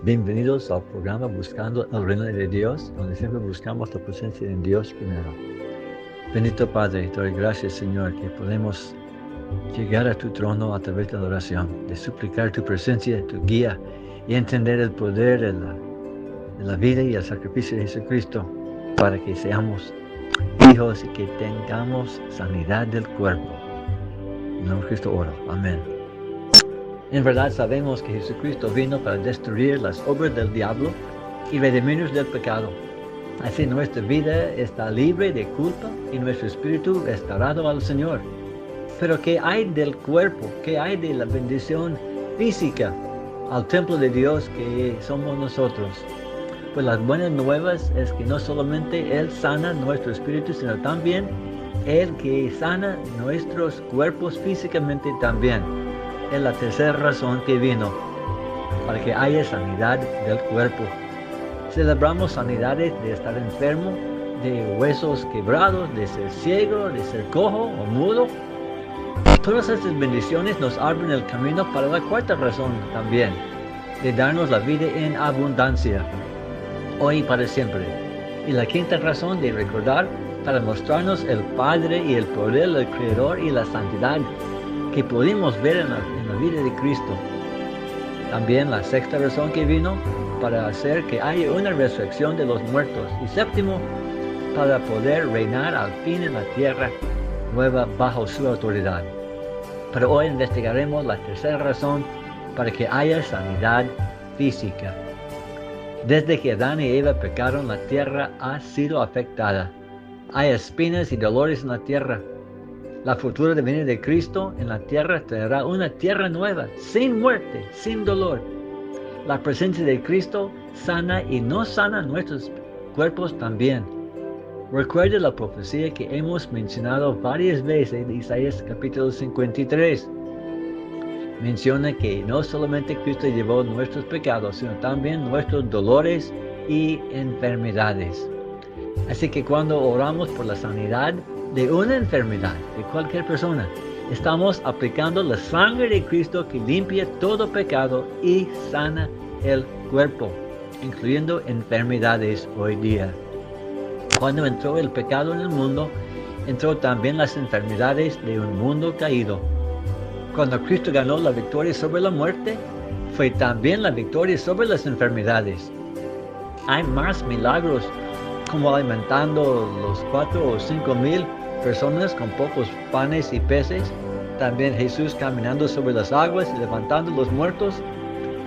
Bienvenidos al programa Buscando el Reino de Dios, donde siempre buscamos la presencia de Dios primero. Bendito Padre, te doy gracias, Señor, que podemos llegar a tu trono a través de la oración, de suplicar tu presencia, tu guía y entender el poder de la vida y el sacrificio de Jesucristo para que seamos hijos y que tengamos sanidad del cuerpo. En nombre de Cristo oro. Amén. En verdad sabemos que Jesucristo vino para destruir las obras del diablo y redimirnos del pecado. Así nuestra vida está libre de culpa y nuestro espíritu está dado al Señor. Pero ¿qué hay del cuerpo? ¿Qué hay de la bendición física al templo de Dios que somos nosotros? Pues las buenas nuevas es que no solamente Él sana nuestro espíritu, sino también Él que sana nuestros cuerpos físicamente también. Es la tercera razón que vino, para que haya sanidad del cuerpo. Celebramos sanidades de estar enfermo, de huesos quebrados, de ser ciego, de ser cojo o mudo. Todas estas bendiciones nos abren el camino para la cuarta razón también, de darnos la vida en abundancia, hoy y para siempre. Y la quinta razón de recordar para mostrarnos el Padre y el poder del Creador y la santidad que pudimos ver en la vida de Cristo. También la sexta razón que vino para hacer que haya una resurrección de los muertos. Y séptimo, para poder reinar al fin en la tierra nueva bajo su autoridad. Pero hoy investigaremos la tercera razón para que haya sanidad física. Desde que Adán y Eva pecaron, la tierra ha sido afectada. Hay espinas y dolores en la tierra. La futura venida de Cristo en la tierra traerá una tierra nueva, sin muerte, sin dolor. La presencia de Cristo sana y no sana nuestros cuerpos también. Recuerde la profecía que hemos mencionado varias veces de Isaías capítulo 53. Menciona que no solamente Cristo llevó nuestros pecados, sino también nuestros dolores y enfermedades. Así que cuando oramos por la sanidad de una enfermedad, de cualquier persona, estamos aplicando la sangre de Cristo que limpia todo pecado y sana el cuerpo, incluyendo enfermedades hoy día. Cuando entró el pecado en el mundo, entró también las enfermedades de un mundo caído. Cuando Cristo ganó la victoria sobre la muerte, fue también la victoria sobre las enfermedades. Hay más milagros, como alimentando los 4 o 5 mil personas con pocos panes y peces. También Jesús caminando sobre las aguas y levantando los muertos.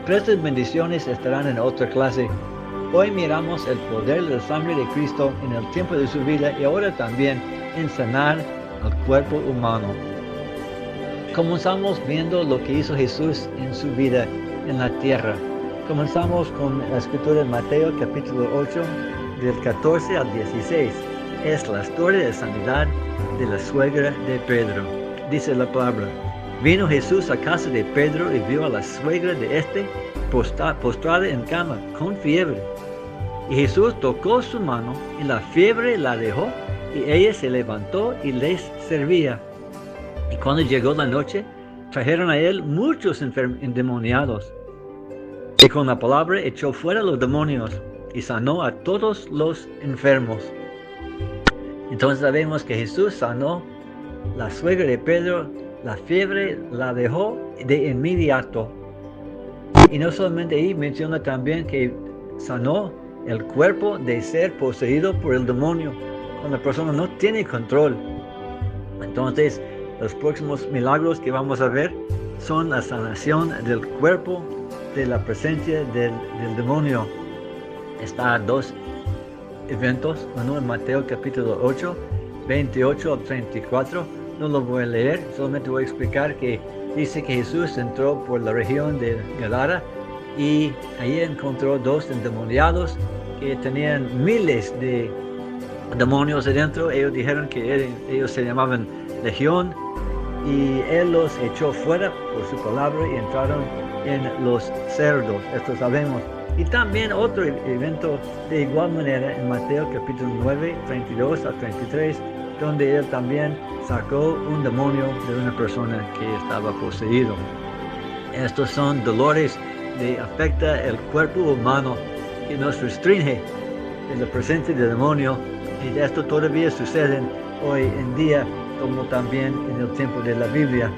Pero estas bendiciones estarán en otra clase. Hoy miramos el poder de la sangre de Cristo en el tiempo de su vida y ahora también en sanar al cuerpo humano. Comenzamos viendo lo que hizo Jesús en su vida en la tierra. Comenzamos con la escritura de Mateo capítulo 8, del 14 al 16. Es la historia de sanidad de la suegra de Pedro. Dice la palabra: vino Jesús a casa de Pedro y vio a la suegra de este postrada en cama con fiebre. Y Jesús tocó su mano y la fiebre la dejó y ella se levantó y les servía. Y cuando llegó la noche, trajeron a él muchos endemoniados. Y con la palabra echó fuera los demonios y sanó a todos los enfermos. Entonces sabemos que Jesús sanó la suegra de Pedro, la fiebre la dejó de inmediato. Y no solamente ahí, menciona también que sanó el cuerpo de ser poseído por el demonio, cuando la persona no tiene control. Entonces, los próximos milagros que vamos a ver son la sanación del cuerpo de la presencia del demonio. Está dos eventos, uno en Mateo capítulo 8, 28 al 34. No lo voy a leer, solamente voy a explicar que dice que Jesús entró por la región de Gadara y allí encontró dos endemoniados que tenían miles de demonios adentro. Ellos dijeron que ellos se llamaban Legión y Él los echó fuera por su palabra y entraron en los cerdos. Esto sabemos. Y también otro evento de igual manera en Mateo capítulo 9, 32 a 33, donde Él también sacó un demonio de una persona que estaba poseído. Estos son dolores le afecta el cuerpo humano, que nos restringe en la presencia del demonio, y esto todavía sucede hoy en día, como también en el tiempo de la Biblia.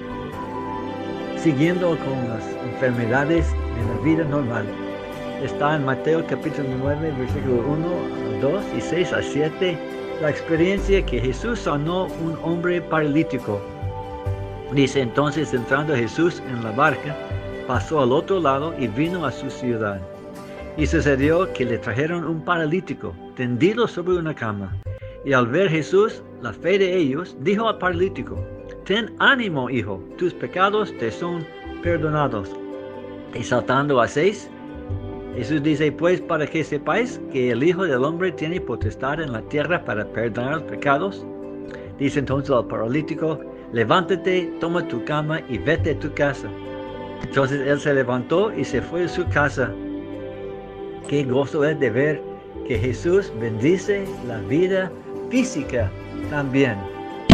Siguiendo con las enfermedades de la vida normal, está en Mateo capítulo 9, versículo 1 a 2 y 6 a 7, la experiencia que Jesús sanó un hombre paralítico. Dice: entonces, entrando Jesús en la barca, pasó al otro lado y vino a su ciudad. Y sucedió que le trajeron un paralítico, tendido sobre una cama. Y al ver Jesús la fe de ellos, dijo al paralítico: ten ánimo, hijo, tus pecados te son perdonados. Y saltando a 6, Jesús dice: pues para que sepáis que el Hijo del Hombre tiene potestad en la tierra para perdonar los pecados. Dice entonces al paralítico: levántate, toma tu cama y vete a tu casa. Entonces él se levantó y se fue a su casa. Qué gozo es de ver que Jesús bendice la vida física también.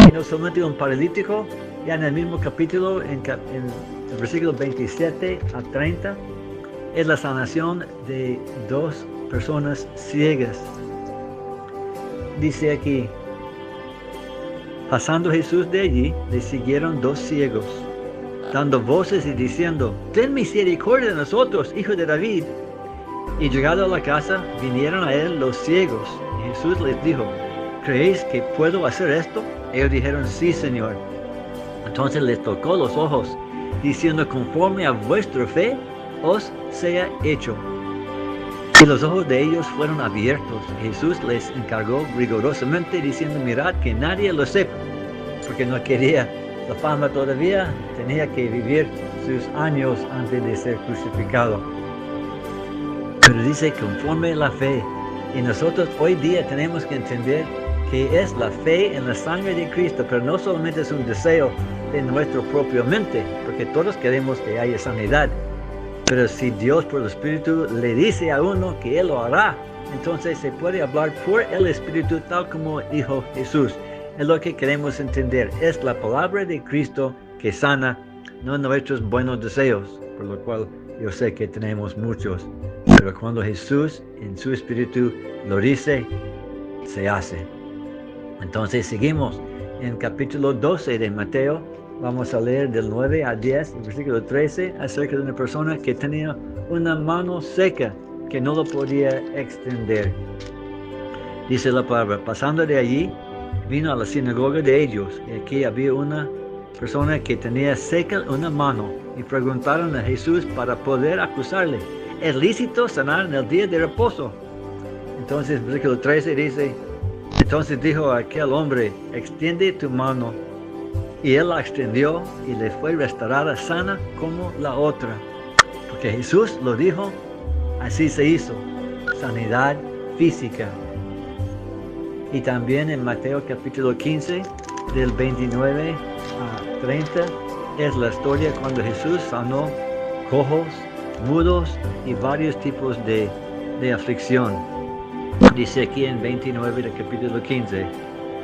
Y no solamente un paralítico, ya en el mismo capítulo, en el versículo 27 a 30, es la sanación de 2 personas ciegas. Dice aquí: pasando Jesús de allí, le siguieron 2 ciegos, dando voces y diciendo: ten misericordia de nosotros, hijo de David. Y llegado a la casa, vinieron a él los ciegos, y Jesús les dijo: ¿creéis que puedo hacer esto? Ellos dijeron: sí, Señor. Entonces les tocó los ojos, diciendo: conforme a vuestra fe os sea hecho. Y los ojos de ellos fueron abiertos. Jesús les encargó rigurosamente, diciendo: mirad que nadie lo sepa, porque no quería la fama todavía, tenía que vivir sus años antes de ser crucificado. Pero dice: conforme la fe. Y nosotros hoy día tenemos que entender que es la fe en la sangre de Cristo, pero no solamente es un deseo de nuestra propia mente, porque todos queremos que haya sanidad. Pero si Dios por el Espíritu le dice a uno que Él lo hará, entonces se puede hablar por el Espíritu, tal como dijo Jesús. Es lo que queremos entender. Es la palabra de Cristo que sana, no nuestros buenos deseos, por lo cual yo sé que tenemos muchos. Pero cuando Jesús en su Espíritu lo dice, se hace. Entonces seguimos en capítulo 12 de Mateo. Vamos a leer del 9 a 10, el versículo 13, acerca de una persona que tenía una mano seca, que no lo podía extender. Dice la palabra: pasando de allí, vino a la sinagoga de ellos, y aquí había una persona que tenía seca una mano, y preguntaron a Jesús para poder acusarle: ¿es lícito sanar en el día de reposo? Entonces, versículo 13 dice: entonces dijo a aquel hombre: extiende tu mano. Y él la extendió y le fue restaurada sana como la otra. Porque Jesús lo dijo, así se hizo. Sanidad física. Y también en Mateo capítulo 15, del 29 a 30, es la historia cuando Jesús sanó cojos, mudos y varios tipos de aflicción. Dice aquí en 29 del capítulo 15: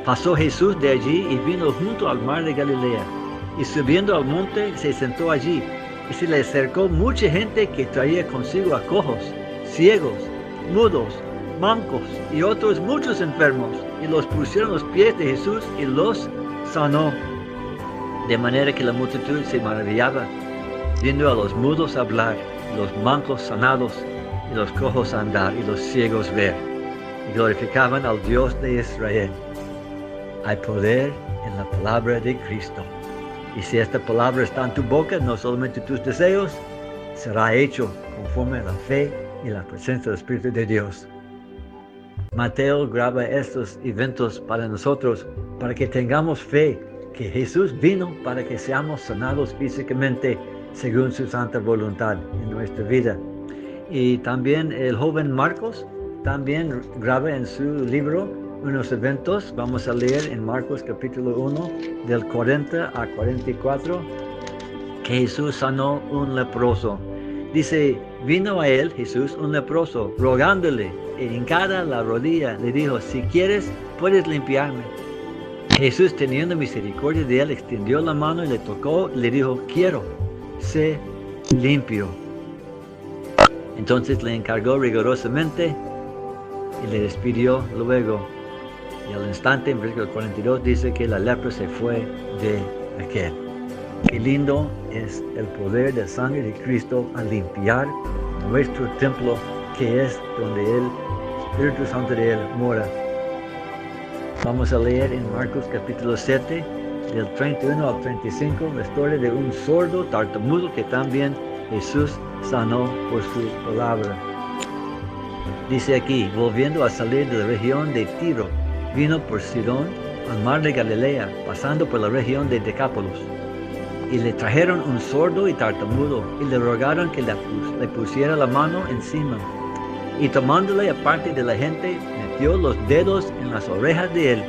pasó Jesús de allí y vino junto al mar de Galilea, y subiendo al monte se sentó allí, y se le acercó mucha gente que traía consigo a cojos, ciegos, mudos, mancos y otros muchos enfermos, y los pusieron a los pies de Jesús y los sanó. De manera que la multitud se maravillaba, viendo a los mudos hablar, los mancos sanados, y los cojos andar, y los ciegos ver, y glorificaban al Dios de Israel. Hay poder en la palabra de Cristo. Y si esta palabra está en tu boca, no solamente tus deseos, será hecho conforme a la fe y la presencia del Espíritu de Dios. Mateo graba estos eventos para nosotros, para que tengamos fe que Jesús vino para que seamos sanados físicamente según su santa voluntad en nuestra vida. Y también el joven Marcos también graba en su libro unos eventos. Vamos a leer en Marcos capítulo 1 del 40 a 44 que Jesús sanó un leproso. Dice: vino a él Jesús un leproso, rogándole, e hincada la rodilla le dijo: si quieres puedes limpiarme. Jesús, teniendo misericordia de él, extendió la mano y le tocó y le dijo: quiero, sé limpio. Entonces le encargó rigurosamente y le despidió luego. Y al instante, en versículo 42, dice que la lepra se fue de aquel. Qué lindo es el poder de sangre de Cristo a limpiar nuestro templo, que es donde el Espíritu Santo de Él mora. Vamos a leer en Marcos capítulo 7, del 31 al 35, la historia de un sordo tartamudo que también Jesús sanó por su palabra. Dice aquí, volviendo a salir de la región de Tiro, vino por Sidón al mar de Galilea, pasando por la región de Decápolis. Y le trajeron un sordo y tartamudo, y le rogaron que le pusiera la mano encima. Y tomándole aparte de la gente, metió los dedos en las orejas de él,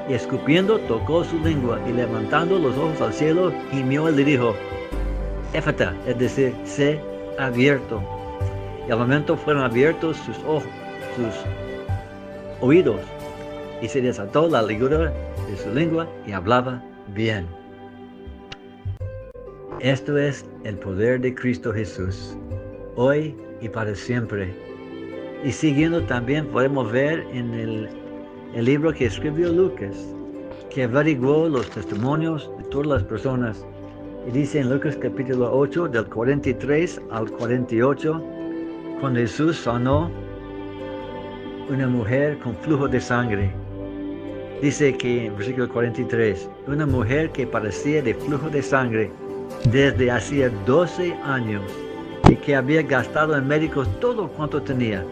y escupiendo tocó su lengua, y levantando los ojos al cielo, gimió y le dijo, Éfata, es decir, sé abierto. Y al momento fueron abiertos sus ojos, sus oídos, y se desató la ligura de su lengua, y hablaba bien. Esto es el poder de Cristo Jesús, hoy y para siempre. Y siguiendo también podemos ver en el libro que escribió Lucas, que averiguó los testimonios de todas las personas. Y dice en Lucas capítulo 8, del 43 al 48, cuando Jesús sanó una mujer con flujo de sangre. Dice que en versículo 43, una mujer que padecía de flujo de sangre desde hacía 12 años y que había gastado en médicos todo cuanto tenía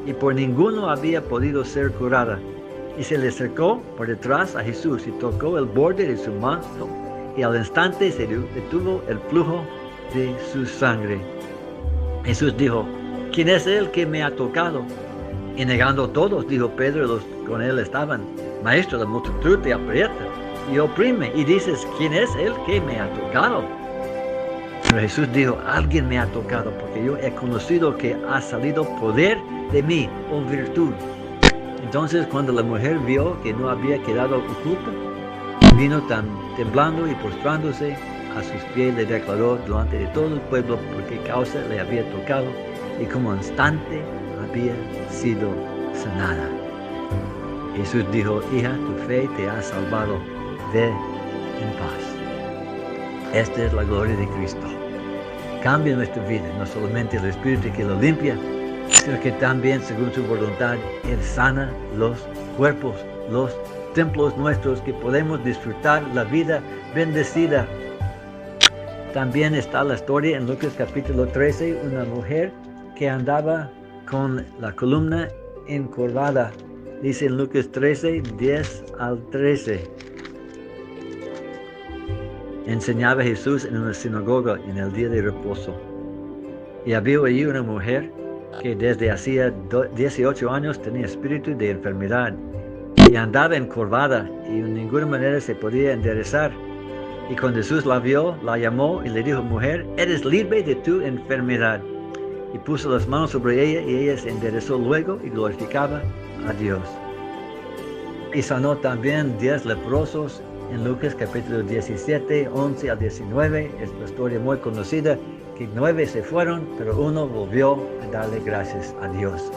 y por ninguno había podido ser curada. Y se le acercó por detrás a Jesús y tocó el borde de su manto y al instante se detuvo el flujo de su sangre. Jesús dijo, ¿quién es el que me ha tocado? Y negando todos, dijo Pedro y los con él estaban, Maestro, la multitud te aprieta y oprime y dices, ¿quién es el que me ha tocado? Pero Jesús dijo, alguien me ha tocado porque yo he conocido que ha salido poder de mí o virtud. Entonces cuando la mujer vio que no había quedado oculta, vino temblando y postrándose a sus pies, le declaró delante de todo el pueblo por qué causa le había tocado y como instante había sido sanada. Jesús dijo, hija, tu fe te ha salvado, ve en paz. Esta es la gloria de Cristo. Cambia nuestra vida, no solamente el Espíritu que lo limpia, sino que también, según su voluntad, Él sana los cuerpos, los templos nuestros, que podemos disfrutar la vida bendecida. También está la historia en Lucas capítulo 13, una mujer que andaba con la columna encorvada. Dice en Lucas 13, 10 al 13. Enseñaba Jesús en una sinagoga en el día de reposo. Y había allí una mujer que desde hacía 18 años tenía espíritu de enfermedad y andaba encorvada y de ninguna manera se podía enderezar. Y cuando Jesús la vio, la llamó y le dijo, mujer, eres libre de tu enfermedad. Y puso las manos sobre ella y ella se enderezó luego y glorificaba a Dios. Y sanó también 10 leprosos en Lucas capítulo 17, 11 al 19. Es una historia muy conocida, que 9 se fueron, pero uno volvió a darle gracias a Dios.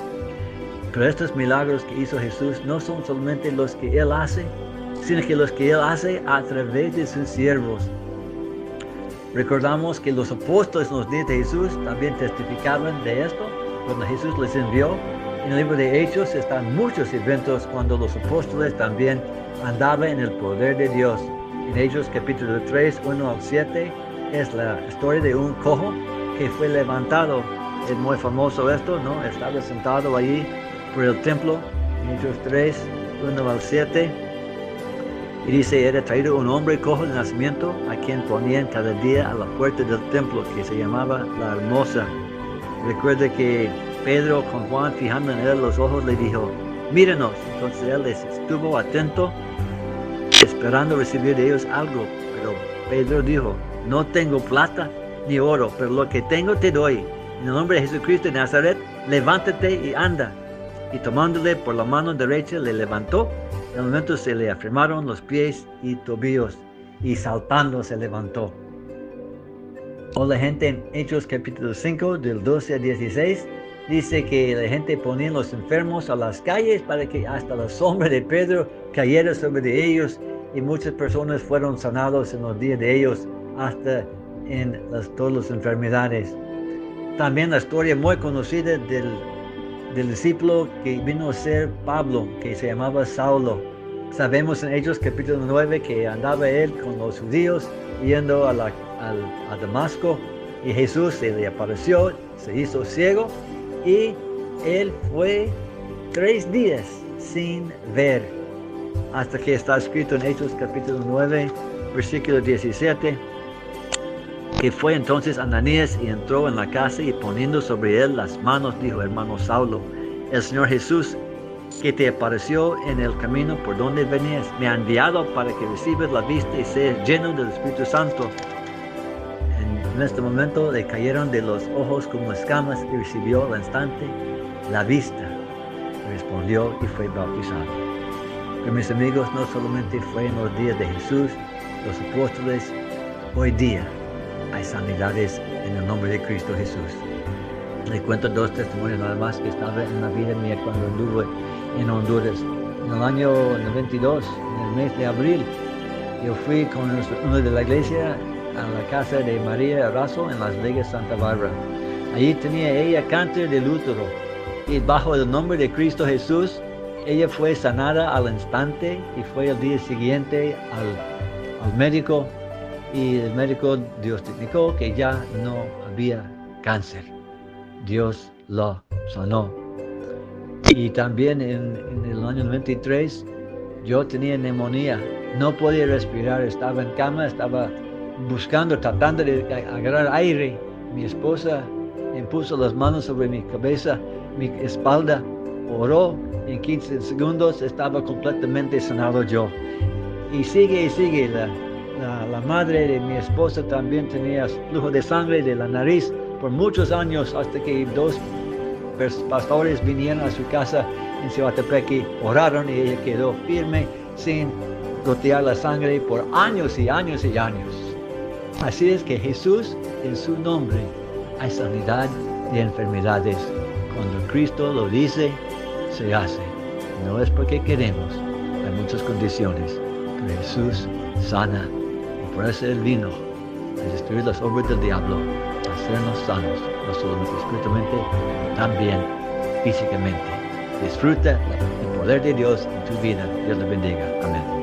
Pero estos milagros que hizo Jesús no son solamente los que Él hace, sino que los que Él hace a través de sus siervos. Recordamos que los apóstoles en los días de Jesús también testificaban de esto, cuando Jesús les envió. En el libro de Hechos están muchos eventos cuando los apóstoles también andaban en el poder de Dios. En Hechos capítulo 3, 1 al 7, es la historia de un cojo que fue levantado. Es muy famoso esto, ¿no? Estaba sentado allí por el templo, en Hechos 3, 1 al 7. Y dice, era traído un hombre cojo de nacimiento, a quien ponían cada día a la puerta del templo, que se llamaba La Hermosa. Recuerda que Pedro con Juan, fijando en él los ojos, le dijo, míranos. Entonces él les estuvo atento, esperando recibir de ellos algo. Pero Pedro dijo, no tengo plata ni oro, pero lo que tengo te doy. En el nombre de Jesucristo de Nazaret, levántate y anda. Y tomándole por la mano derecha, le levantó. En el momento se le afirmaron los pies y tobillos, y saltando se levantó. O la gente en Hechos capítulo 5, del 12 al 16, Dice que la gente ponía los enfermos a las calles para que hasta la sombra de Pedro cayera sobre ellos, y muchas personas fueron sanados en los días de ellos, hasta en todas las enfermedades. También la historia muy conocida del discípulo que vino a ser Pablo, que se llamaba Saulo. Sabemos en Hechos capítulo 9 que andaba él con los judíos yendo a Damasco, y Jesús se le apareció, se hizo ciego, y él fue 3 días sin ver, hasta que está escrito en Hechos capítulo 9, versículo 17, que fue entonces Ananías y entró en la casa, y poniendo sobre él las manos, dijo: hermano Saulo, el Señor Jesús, que te apareció en el camino por donde venías, me ha enviado para que recibas la vista y seas lleno del Espíritu Santo. En este momento le cayeron de los ojos como escamas, y recibió al instante la vista. Respondió y fue bautizado. Pero mis amigos, no solamente fue en los días de Jesús, los apóstoles, hoy día hay sanidades en el nombre de Cristo Jesús. Le cuento 2 testimonios nada más que estaba en la vida mía cuando anduve en Honduras. En el año 92, en el mes de abril, yo fui con uno de la iglesia a la casa de María Arrazo en Las Vegas, Santa Bárbara. Allí tenía ella cáncer del útero, y bajo el nombre de Cristo Jesús, ella fue sanada al instante, y fue el día siguiente al médico, y el médico diagnosticó que ya no había cáncer. Dios lo sanó. Y también en el año 93 yo tenía neumonía, no podía respirar, estaba en cama, estaba buscando, tratando de agarrar aire. Mi esposa impuso las manos sobre mi cabeza, mi espalda, oró, en 15 segundos estaba completamente sanado yo. Y sigue, la madre de mi esposa también tenía flujo de sangre de la nariz por muchos años, hasta que 2 pastores vinieron a su casa en Cihuatepeque, oraron, y ella quedó firme sin gotear la sangre por años y años y años. Así es que Jesús, en su nombre, hay sanidad de enfermedades. Cuando Cristo lo dice, se hace. No es porque queremos, hay muchas condiciones, pero Jesús sana, y por eso Él vino a destruir las obras del diablo, a hacernos sanos, no solamente espiritualmente, pero también físicamente. Disfruta el poder de Dios en tu vida. Dios te bendiga. Amén.